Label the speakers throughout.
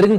Speaker 1: 3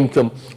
Speaker 1: MQM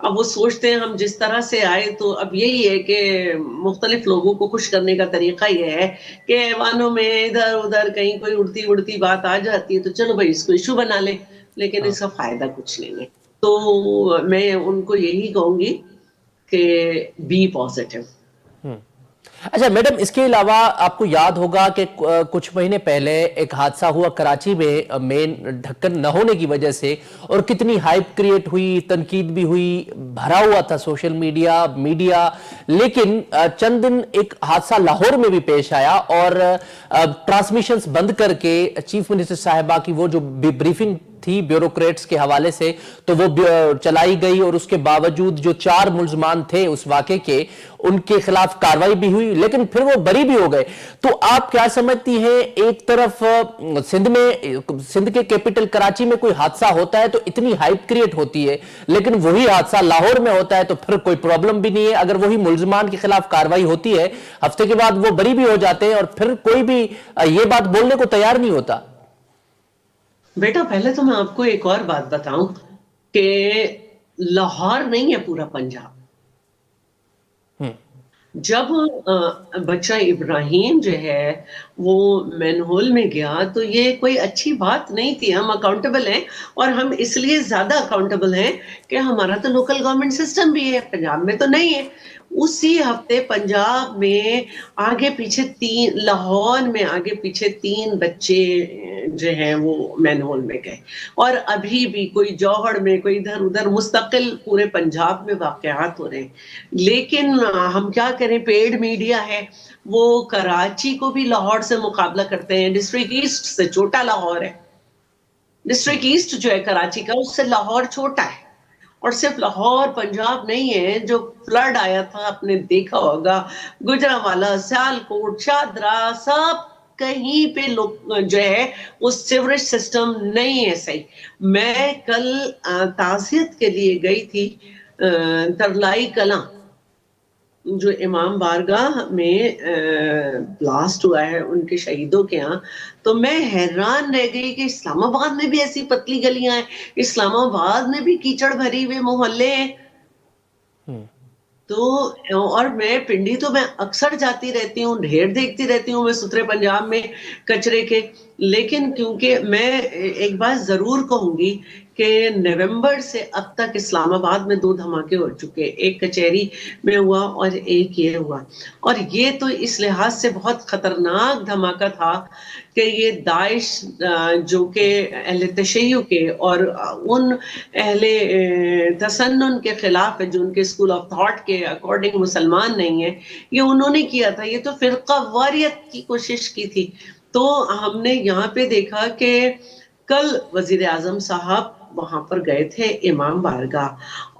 Speaker 2: اب وہ سوچتے ہیں ہم جس طرح سے آئے تو اب یہی ہے کہ مختلف لوگوں کو خوش کرنے کا طریقہ یہ ہے کہ ایوانوں میں ادھر ادھر کہیں کوئی اڑتی اڑتی بات آ جاتی ہے تو چلو بھائی اس کو ایشو بنا لیں، لیکن اس کا فائدہ کچھ نہیں ہے. تو میں ان کو یہی کہوں گی کہ بی پازیٹیو.
Speaker 1: اچھا میڈم، اس کے علاوہ آپ کو یاد ہوگا کہ کچھ مہینے پہلے ایک حادثہ ہوا کراچی میں مین ڈھکن نہ ہونے کی وجہ سے، اور کتنی ہائپ کریٹ ہوئی، تنقید بھی ہوئی، بھرا ہوا تھا سوشل میڈیا. لیکن چند دن ایک حادثہ لاہور میں بھی پیش آیا اور ٹرانسمیشنز بند کر کے چیف منسٹر صاحبہ کی وہ جو بریفنگ تھی بیوروکریٹس کے حوالے سے تو وہ چلائی گئی، اور اس کے باوجود جو 4 ملزمان تھے اس واقعے کے ان کے خلاف کاروائی بھی ہوئی، لیکن پھر وہ بری بھی ہو گئے. تو آپ کیا سمجھتی ہیں، ایک طرف سندھ کے کیپٹل کراچی میں کوئی حادثہ ہوتا ہے تو اتنی ہائپ کریٹ ہوتی ہے، لیکن وہی حادثہ لاہور میں ہوتا ہے تو پھر کوئی پرابلم بھی نہیں ہے، اگر وہی ملزمان کے خلاف کاروائی ہوتی ہے ہفتے کے بعد وہ بری بھی ہو جاتے ہیں اور پھر کوئی بھی یہ بات بولنے کو تیار نہیں ہوتا.
Speaker 2: بیٹا پہلے تو میں آپ کو ایک اور بات بتاؤں کہ لاہور نہیں ہے پورا پنجاب. جب بچہ ابراہیم جو ہے وہ مین ہول میں گیا تو یہ کوئی اچھی بات نہیں تھی. ہم اکاؤنٹیبل ہیں، اور ہم اس لیے زیادہ اکاؤنٹیبل ہیں کہ ہمارا تو لوکل گورنمنٹ سسٹم بھی ہے، پنجاب میں تو نہیں ہے. اسی ہفتے پنجاب میں آگے پیچھے لاہور میں آگے پیچھے 3 بچے جو ہیں وہ مین ہول میں گئے، اور ابھی بھی کوئی جوہر میں کوئی ادھر ادھر مستقل پورے پنجاب میں واقعات ہو رہے ہیں. لیکن ہم کیا کریں، پیڈ میڈیا ہے، وہ کراچی کو بھی لاہور سے مقابلہ کرتے ہیں. ڈسٹرکٹ ایسٹ سے چھوٹا لاہور ہے، ڈسٹرکٹ ایسٹ جو ہے کراچی کا اس سے لاہور چھوٹا ہے. اور صرف لاہور پنجاب نہیں ہے، جو فلڈ آیا تھا آپ نے دیکھا ہوگا، گجرانوالہ، سیالکوٹ، شادرہ، سب کہیں پہ لوگ جو ہے وہ سیوریج سسٹم نہیں ہے صحیح. میں کل تعزیت کے لیے گئی تھی ترلائی کلاں، جو امام بارگاہ میں بلاسٹ ہوا ہے ان کے شہیدوں کے ہاں. تو میں حیران رہ گئی کہ اسلام آباد میں بھی ایسی پتلی گلیاں ہیں، اسلام آباد میں بھی کیچڑ بھری ہوئے محلے ہیں. تو اور میں پنڈی تو میں اکثر جاتی رہتی ہوں، ڈھیر دیکھتی رہتی ہوں میں سترے پنجاب میں کچرے کے. لیکن کیونکہ میں ایک بات ضرور کہوں گی کہ نومبر سے اب تک اسلام آباد میں 2 دھماکے ہو چکے، ایک کچہری میں ہوا اور ایک یہ ہوا. اور یہ تو اس لحاظ سے بہت خطرناک دھماکہ تھا کہ یہ داعش جو کہ اہل تشیع کے اور ان اہل تسنن کے خلاف ہے، جو ان کے اسکول آف تھاٹ کے اکارڈنگ مسلمان نہیں ہے، یہ انہوں نے کیا تھا. یہ تو فرقہ واریت کی کوشش کی تھی. تو ہم نے یہاں پہ دیکھا کہ کل وزیر اعظم صاحب وہاں پر گئے تھے امام بارگاہ،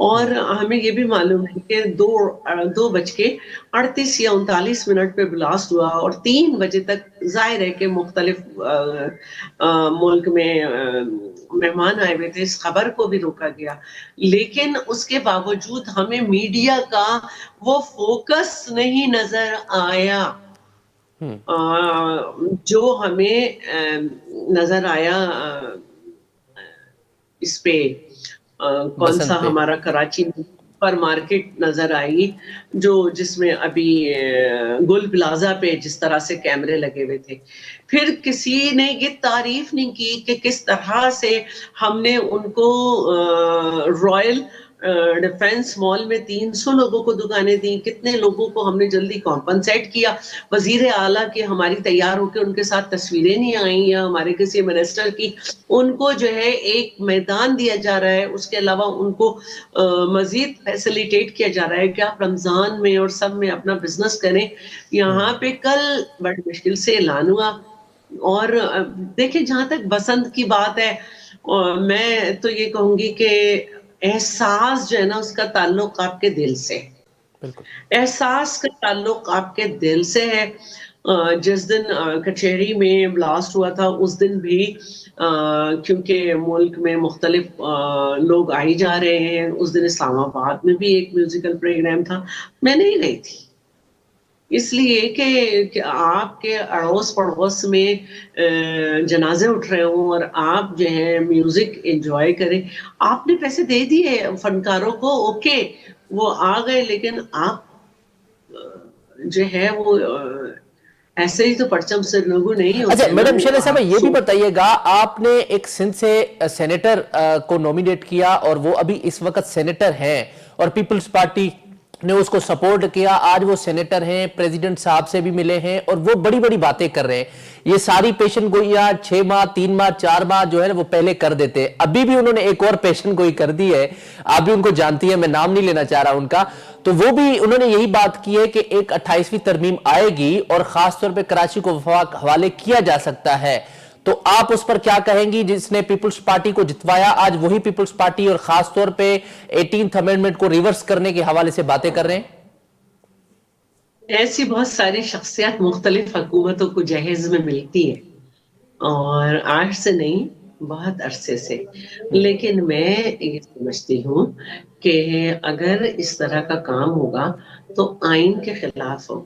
Speaker 2: اور ہمیں یہ بھی معلوم ہے کہ 2:38 یا 39 پہ بلاسٹ ہوا، اور 3 بجے تک ظاہر ہے کہ مختلف ملک میں مہمان آئے ہوئے تھے، اس خبر کو بھی روکا گیا. لیکن اس کے باوجود ہمیں میڈیا کا وہ فوکس نہیں نظر آیا جو ہمیں نظر آیا اس پہ کون سا
Speaker 1: بسنت پہ.
Speaker 2: ہمارا کراچی پر مارکیٹ نظر آئی، جس میں ابھی گل پلازا پہ جس طرح سے کیمرے لگے ہوئے تھے. پھر کسی نے یہ تعریف نہیں کی کہ کس طرح سے ہم نے ان کو رائل ڈیفنس مال میں 300 لوگوں کو دکانیں دیں، کتنے لوگوں کو ہم نے جلدی کمپنسیٹ کیا. وزیر اعلیٰ کی ہماری تیار ہو کے ان کے ساتھ تصویریں نہیں آئیں، یا ہمارے کسی منسٹر کی. ان کو جو ہے ایک میدان دیا جا رہا ہے، اس کے علاوہ ان کو مزید فیسلیٹیٹ کیا جا رہا ہے کہ آپ رمضان میں اور سب میں اپنا بزنس کریں. یہاں پہ کل بڑی مشکل سے اعلان ہوا. اور دیکھیں جہاں تک بسنت کی بات ہے، میں تو یہ کہوں گی کہ احساس جو ہے نا اس کا تعلق آپ کے دل سے،
Speaker 1: بالکل.
Speaker 2: احساس کا تعلق آپ کے دل سے ہے. جس دن کچہری میں بلاسٹ ہوا تھا اس دن بھی کیونکہ ملک میں مختلف لوگ آئی جا رہے ہیں، اس دن اسلام آباد میں بھی ایک میوزیکل پروگرام تھا، میں نہیں گئی تھی. اس لیے کہ آپ کے اڑوس پڑوس میں جنازے اٹھ رہے ہوں اور آپ جو ہے میوزک انجوائے کریں. آپ نے پیسے دے دیے فنکاروں کو، اوکے وہ آ گئے، لیکن آپ جو ہے وہ ایسے ہی تو پرچم سے لوگوں نہیں
Speaker 1: اچھا
Speaker 2: ہوتے نا.
Speaker 1: میڈم شیلے صاحب
Speaker 2: آپ
Speaker 1: یہ بھی بتائیے گا، آپ نے ایک سندھ سے سینیٹر کو نومینیٹ کیا اور وہ ابھی اس وقت سینیٹر ہیں اور پیپلز پارٹی نے اس کو سپورٹ کیا، آج وہ سینیٹر ہیں، پریزیڈنٹ صاحب سے بھی ملے ہیں اور وہ بڑی بڑی باتیں کر رہے ہیں. یہ ساری پیشن گوئیاں 6 ماہ 3 ماہ 4 ماہ جو ہے وہ پہلے کر دیتے. ابھی بھی انہوں نے ایک اور پیشن گوئی کر دی ہے، آپ بھی ان کو جانتی ہیں، میں نام نہیں لینا چاہ رہا ان کا، تو وہ بھی انہوں نے یہی بات کی ہے کہ ایک 28ویں ترمیم آئے گی اور خاص طور پہ کراچی کو وفاق حوالے کیا جا سکتا ہے. تو آپ اس پر کیا کہیں گی؟ جس نے پیپلز پارٹی کو جتوایا آج وہی پیپلز پارٹی اور خاص طور پہ 18th امینڈمنٹ کو ریورس کرنے کے حوالے سے باتیں کر رہے ہیں.
Speaker 2: ایسی بہت ساری شخصیات مختلف حکومتوں کو جہیز میں ملتی ہے، اور آج سے نہیں بہت عرصے سے. لیکن میں یہ سمجھتی ہوں کہ اگر اس طرح کا کام ہوگا تو آئین کے خلاف ہو.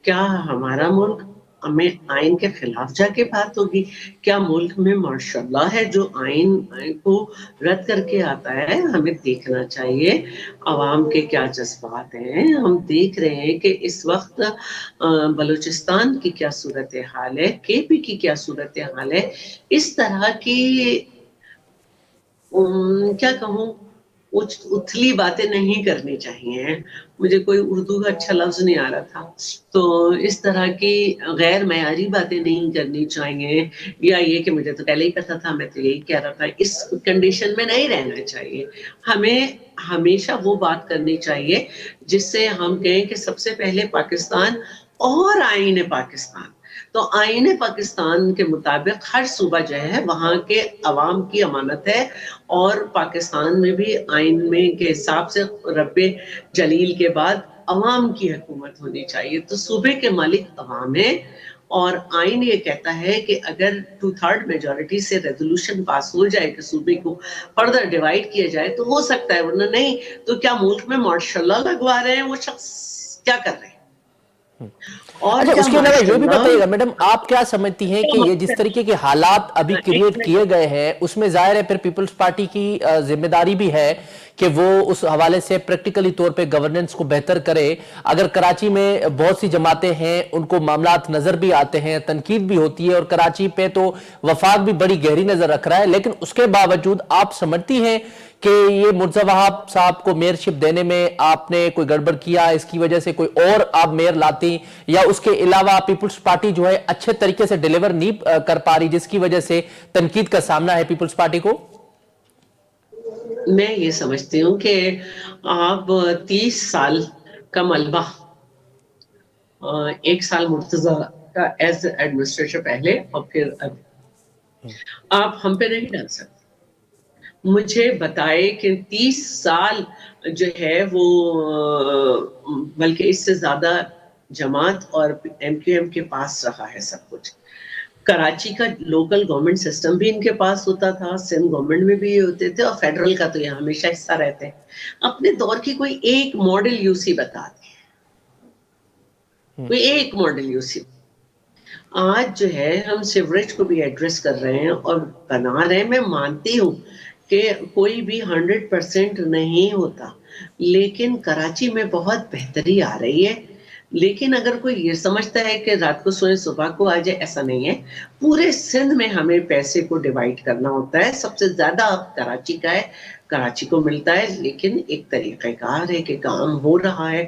Speaker 2: کیا ہمارا ملک ہمیں آئین کے خلاف جا کے بات ہوگی؟ کیا ملک میں ماشاء اللہ ہے جو آئین کو رد کر کے آتا ہے؟ ہمیں دیکھنا چاہیے عوام کے کیا جذبات ہیں. ہم دیکھ رہے ہیں کہ اس وقت بلوچستان کی کیا صورتحال ہے، کے پی کی کیا صورتحال ہے. اس طرح کی کیا کہوں اتھلی باتیں نہیں کرنی چاہیے. مجھے کوئی اردو کا اچھا لفظ نہیں آ رہا تھا. تو اس طرح کی غیر معیاری باتیں نہیں کرنی چاہیے، یا یہ کہ مجھے تو پہلے ہی پتا تھا، میں تو یہی کہہ رہا تھا. اس کنڈیشن میں نہیں رہنا چاہیے. ہمیں ہمیشہ وہ بات کرنی چاہیے جس سے ہم کہیں کہ سب سے پہلے پاکستان اور آئین پاکستان. تو آئین پاکستان کے مطابق ہر صوبہ جو ہے وہاں کے عوام کی امانت ہے، اور پاکستان میں بھی آئین میں کے حساب سے رب جلیل کے بعد عوام کی حکومت ہونی چاہیے. تو صوبے کے مالک عوام ہیں، اور آئین یہ کہتا ہے کہ اگر 2/3 میجورٹی سے ریزولوشن پاس ہو جائے کہ صوبے کو فردر ڈیوائیڈ کیا جائے تو ہو سکتا ہے، ورنہ نہیں. تو کیا ملک میں ماشاء اللہ لگوا رہے ہیں وہ شخص؟ کیا کر رہے ہیں؟ اور
Speaker 1: اچھا
Speaker 2: کیا
Speaker 1: اس کے علاوہ
Speaker 2: ماشاء
Speaker 1: یہ بھی
Speaker 2: اللہ
Speaker 1: بتائیے گا میڈم، آپ کیا سمجھتی ہیں کہ یہ جس طریقے کے حالات ابھی کریٹ کیے گئے ہیں اس میں ظاہر ہے پھر پیپلز پارٹی کی ذمہ داری بھی ہے کہ وہ اس حوالے سے پریکٹیکلی طور پہ گورننس کو بہتر کرے. اگر کراچی میں بہت سی جماعتیں ہیں، ان کو معاملات نظر بھی آتے ہیں، تنقید بھی ہوتی ہے، اور کراچی پہ تو وفاق بھی بڑی گہری نظر رکھ رہا ہے، لیکن اس کے باوجود آپ سمجھتی ہیں کہ یہ مرزا وہاب صاحب کو میئرشپ دینے میں آپ نے کوئی گڑبڑ کیا، اس کی وجہ سے کوئی اور آپ میئر لاتی، یا اس کے علاوہ پیپلز پارٹی جو ہے اچھے طریقے سے ڈیلیور نہیں کر پا رہی جس کی وجہ سے تنقید کا سامنا ہے پیپلز پارٹی کو؟
Speaker 2: میں یہ سمجھتی ہوں کہ آپ 30 سال کا ملبہ، 1 سال مرتضی کا ایز ایڈمنسٹریشن پہلے اور پھر اب آپ ہم پہ نہیں ڈال سکتے. مجھے بتائے کہ 30 سال جو ہے وہ بلکہ اس سے زیادہ جماعت اور ایم کیو ایم کے پاس رہا ہے سب کچھ. کراچی کا لوکل گورنمنٹ سسٹم بھی ان کے پاس ہوتا تھا، سندھ گورنمنٹ میں بھی یہ ہوتے تھے، اور فیڈرل کا تو یہ ہمیشہ حصہ رہتے ہیں. اپنے دور کی کوئی ایک ماڈل یو سی بتا دیں، کوئی ایک ماڈل یو سی. آج جو ہے ہم سیوریج کو بھی ایڈریس کر رہے ہیں اور بنا رہے ہیں. میں مانتی ہوں کہ کوئی بھی 100% نہیں ہوتا، لیکن کراچی میں بہت بہتری آ رہی ہے. لیکن اگر کوئی یہ سمجھتا ہے کہ رات کو سوئے صبح کو آ جائے، ایسا نہیں ہے. پورے سندھ میں ہمیں پیسے کو ڈیوائیڈ کرنا ہوتا ہے. سب سے زیادہ اب کراچی کا ہے، کراچی کو ملتا ہے، لیکن ایک طریقہ کار ہے کہ کام ہو رہا ہے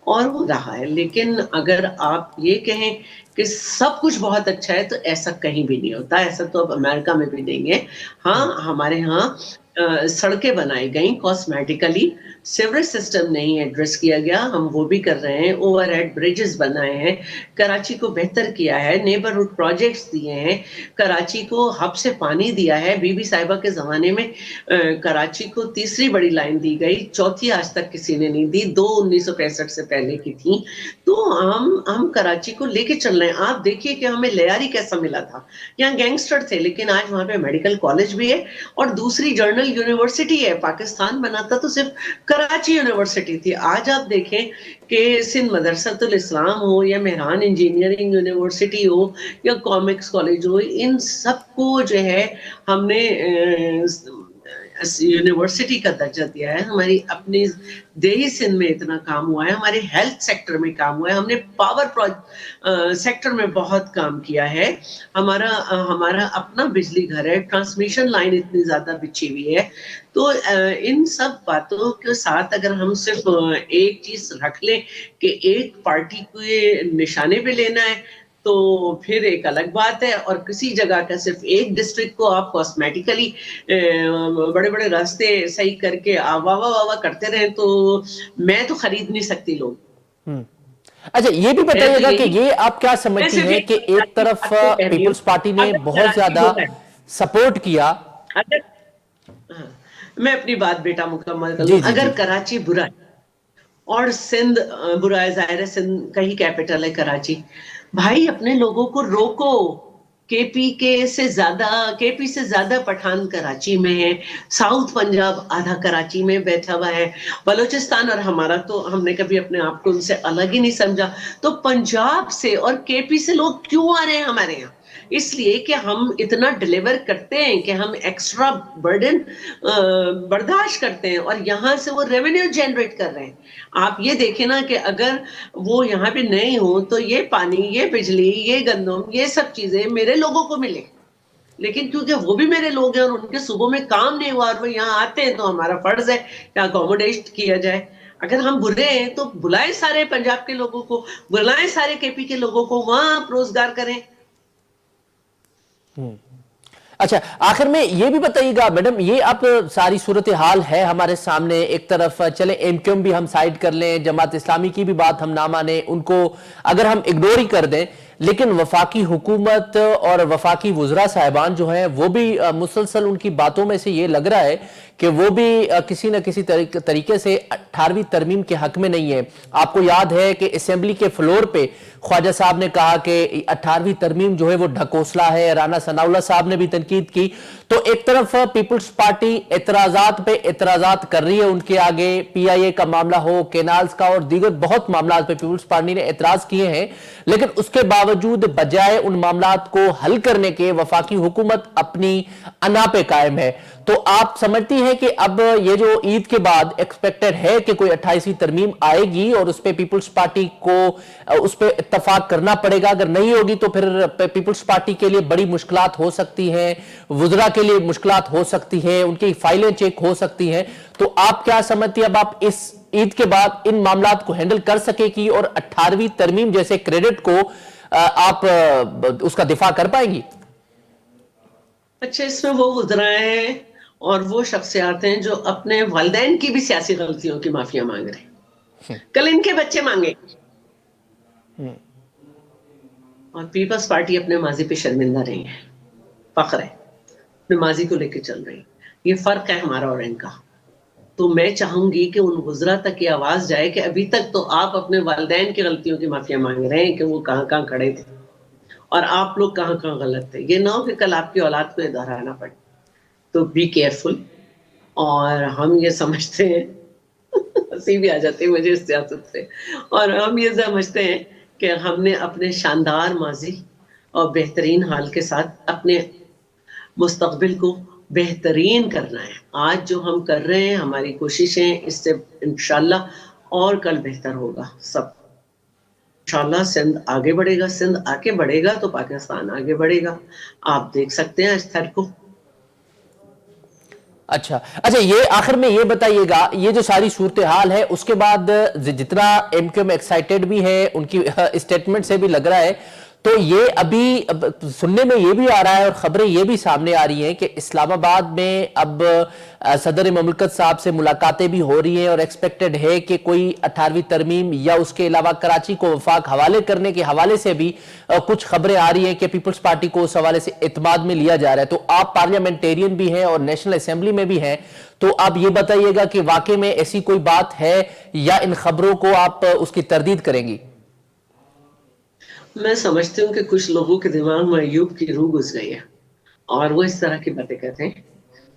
Speaker 2: اور ہو رہا ہے. لیکن اگر آپ یہ کہیں کہ سب کچھ بہت اچھا ہے تو ایسا کہیں بھی نہیں ہوتا. ایسا تو اب امریکہ میں بھی نہیں ہے. ہاں ہمارے ہاں سڑکیں بنائی گئیں کاسمیٹیکلی، سیوریج سسٹم نہیں ایڈریس کیا گیا، ہم وہ بھی کر رہے ہیں. اوور ہیڈ بریجز بنائے ہیں، کراچی کو بہتر کیا ہے، نیبرہڈ پروجیکٹس دیے ہیں، کراچی کو ہب سے پانی دیا ہے. بی بی صاحبہ کے زمانے میں کراچی کو تیسری بڑی لائن دی گئی، چوتھی آج تک کسی نے نہیں دی، 2 1965 سے پہلے کی تھی. تو ہم کراچی کو لے کے چل رہے ہیں. آپ دیکھیے کہ ہمیں لیاری کیسا ملا تھا، یہاں گینگسٹر تھے، لیکن آج وہاں پہ میڈیکل کالج بھی ہے اور دوسری جرنل ماڈل یونیورسٹی ہے. پاکستان بنا تھا تو صرف کراچی یونیورسٹی تھی. آج آپ دیکھیں کہ سندھ مدرسۃ الاسلام ہو یا مہران انجینئرنگ یونیورسٹی ہو یا کامکس کالج ہو, ان سب کو جو ہے ہم نے یونیورسٹی کا درجہ دیا ہے. ہماری اپنی دیہی سندھ میں اتنا کام ہوا ہے, ہمارے ہیلتھ سیکٹر میں کام ہوا ہے, ہم نے پاور سیکٹر میں بہت کام کیا ہے. ہمارا اپنا بجلی گھر ہے, ٹرانسمیشن لائن اتنی زیادہ بچھی ہوئی ہے. تو ان سب باتوں کے ساتھ اگر ہم صرف ایک چیز رکھ لیں کہ ایک پارٹی کو نشانے پہ لینا ہے تو پھر ایک الگ بات ہے. اور کسی جگہ کا صرف ایک ڈسٹرکٹ کو آپ کاسمیٹیکلی بڑے بڑے راستے صحیح کر کے واہ واہ کرتے رہیں تو میں تو خرید نہیں سکتی لوگ.
Speaker 1: اچھا یہ بھی بتائیے گا کہ یہ آپ کیا سمجھتی ہیں کہ ایک طرف پیپلز پارٹی نے بہت زیادہ سپورٹ کیا.
Speaker 2: میں اپنی بات بیٹا مکمل کر لوں.
Speaker 1: جی جی
Speaker 2: اگر
Speaker 1: جی
Speaker 2: کراچی برا ہے اور سندھ برا ہے, ظاہر ہے سندھ کا ہی کیپٹل ہے کراچی, بھائی اپنے لوگوں کو روکو. کے پی سے زیادہ پٹھان کراچی میں ہے, ساؤتھ پنجاب آدھا کراچی میں بیٹھا ہوا ہے, بلوچستان, اور ہمارا تو ہم نے کبھی اپنے آپ کو ان سے الگ ہی نہیں سمجھا. تو پنجاب سے اور کے پی سے لوگ کیوں آ رہے ہیں ہمارے یہاں؟ اس لیے کہ ہم اتنا ڈیلیور کرتے ہیں کہ ہم ایکسٹرا برڈن برداشت کرتے ہیں اور یہاں سے وہ ریونیو جنریٹ کر رہے ہیں. آپ یہ دیکھیں نا کہ اگر وہ یہاں پہ نہیں ہو تو یہ پانی, یہ بجلی, یہ گندم, یہ سب چیزیں میرے لوگوں کو ملے. لیکن کیونکہ وہ بھی میرے لوگ ہیں اور ان کے صوبوں میں کام نہیں ہوا اور وہ یہاں آتے ہیں تو ہمارا فرض ہے کہ اکوموڈیٹ کیا جائے. اگر ہم برے ہیں تو بلائیں سارے پنجاب کے لوگوں کو, بلائیں سارے کے پی کے لوگوں کو, وہاں آپ روزگار کریں.
Speaker 1: اچھا آخر میں یہ بھی بتائیے گا میڈم, یہ اب ساری صورتحال ہے ہمارے سامنے, ایک طرف چلے ایم کیو ایم بھی ہم سائیڈ کر لیں, جماعت اسلامی کی بھی بات ہم نہ مانیں, ان کو اگر ہم اگنور ہی کر دیں, لیکن وفاقی حکومت اور وفاقی وزراء صاحبان جو ہیں وہ بھی مسلسل ان کی باتوں میں سے یہ لگ رہا ہے کہ وہ بھی کسی نہ کسی طریقے سے 18ویں ترمیم کے حق میں نہیں ہے. آپ کو یاد ہے کہ اسمبلی کے فلور پہ خواجہ صاحب نے کہا کہ 18ویں ترمیم جو ہے وہ ڈھکوسلا ہے, رانا ثناء اللہ صاحب نے بھی تنقید کی. تو ایک طرف پیپلز پارٹی اعتراضات پہ اعتراضات کر رہی ہے, ان کے آگے پی آئی اے کا معاملہ ہو, کینالز کا, اور دیگر بہت معاملات پہ پیپلز پارٹی نے اعتراض کیے ہیں, لیکن اس کے باوجود بجائے ان معاملات کو حل کرنے کے وفاقی حکومت اپنی انا پہ قائم ہے. تو آپ سمجھتی ہیں کہ اب یہ جو عید کے بعد ایکسپیکٹڈ ہے کہ کوئی 28ویں ترمیم آئے گی اور اس پہ پیپلز پارٹی کو اس پہ اتفاق کرنا پڑے گا, اگر نہیں ہوگی تو پھر پیپلز پارٹی کے لیے بڑی مشکلات ہو سکتی ہیں, وزراء کے لیے مشکلات ہو سکتی ہیں, ان کی فائلیں چیک ہو سکتی ہیں. تو آپ کیا سمجھتی ہیں اب آپ اس عید کے بعد ان معاملات کو ہینڈل کر سکے گی اور 18ویں ترمیم جیسے کریڈٹ کو آپ اس کا دفاع کر پائیں گی؟
Speaker 2: اچھا, اس میں وہ وزراء ہیں اور وہ شخصیات ہیں جو اپنے والدین کی بھی سیاسی غلطیوں کی معافیاں مانگ رہے ہیں, کل ان کے بچے مانگے. اور پیپلز پارٹی اپنے ماضی پہ شرمندہ رہی ہے, فخر ہے, اپنے ماضی کو لے کے چل رہی. یہ فرق ہے ہمارا اور ان کا. تو میں چاہوں گی کہ ان وزراء تک یہ آواز جائے کہ ابھی تک تو آپ اپنے والدین کی غلطیوں کی معافیاں مانگ رہے ہیں کہ وہ کہاں کہاں کھڑے تھے اور آپ لوگ کہاں کہاں غلط تھے. یہ نہ ہو کہ کل آپ کی اولاد کو یہ دہرانا پڑے. تو بی کیئرفل. اور ہم یہ سمجھتے ہیں, ہنسی بھی آ جاتی ہے مجھے اس سیاست سے, اور ہم یہ سمجھتے ہیں کہ ہم نے اپنے شاندار ماضی اور بہترین حال کے ساتھ اپنے مستقبل کو بہترین کرنا ہے. آج جو ہم کر رہے ہیں, ہماری کوششیں, اس سے انشاءاللہ اور کل بہتر ہوگا سب. انشاءاللہ سندھ آگے بڑھے گا, سندھ آگے بڑھے گا تو پاکستان آگے بڑھے گا. آپ دیکھ سکتے ہیں اس تھر کو.
Speaker 1: اچھا یہ آخر میں یہ بتائیے گا, یہ جو ساری صورتحال ہے اس کے بعد جتنا ایم کیو ایم ایکسائٹیڈ بھی ہے, ان کی اسٹیٹمنٹ سے بھی لگ رہا ہے, تو یہ ابھی سننے میں یہ بھی آ رہا ہے اور خبریں یہ بھی سامنے آ رہی ہیں کہ اسلام آباد میں اب صدر مملکت صاحب سے ملاقاتیں بھی ہو رہی ہیں اور ایکسپیکٹڈ ہے کہ کوئی 18ویں ترمیم یا اس کے علاوہ کراچی کو وفاق حوالے کرنے کے حوالے سے بھی کچھ خبریں آ رہی ہیں کہ پیپلز پارٹی کو اس حوالے سے اعتماد میں لیا جا رہا ہے. تو آپ پارلیمنٹیرین بھی ہیں اور نیشنل اسمبلی میں بھی ہیں, تو آپ یہ بتائیے گا کہ واقع میں ایسی کوئی بات ہے یا ان خبروں کو آپ اس کی تردید کریں گی؟
Speaker 2: میں سمجھتی ہوں کہ کچھ لوگوں کے دماغ میں ایوب کی روح گھس گئی ہے اور وہ اس طرح کی باتیں کہتے ہیں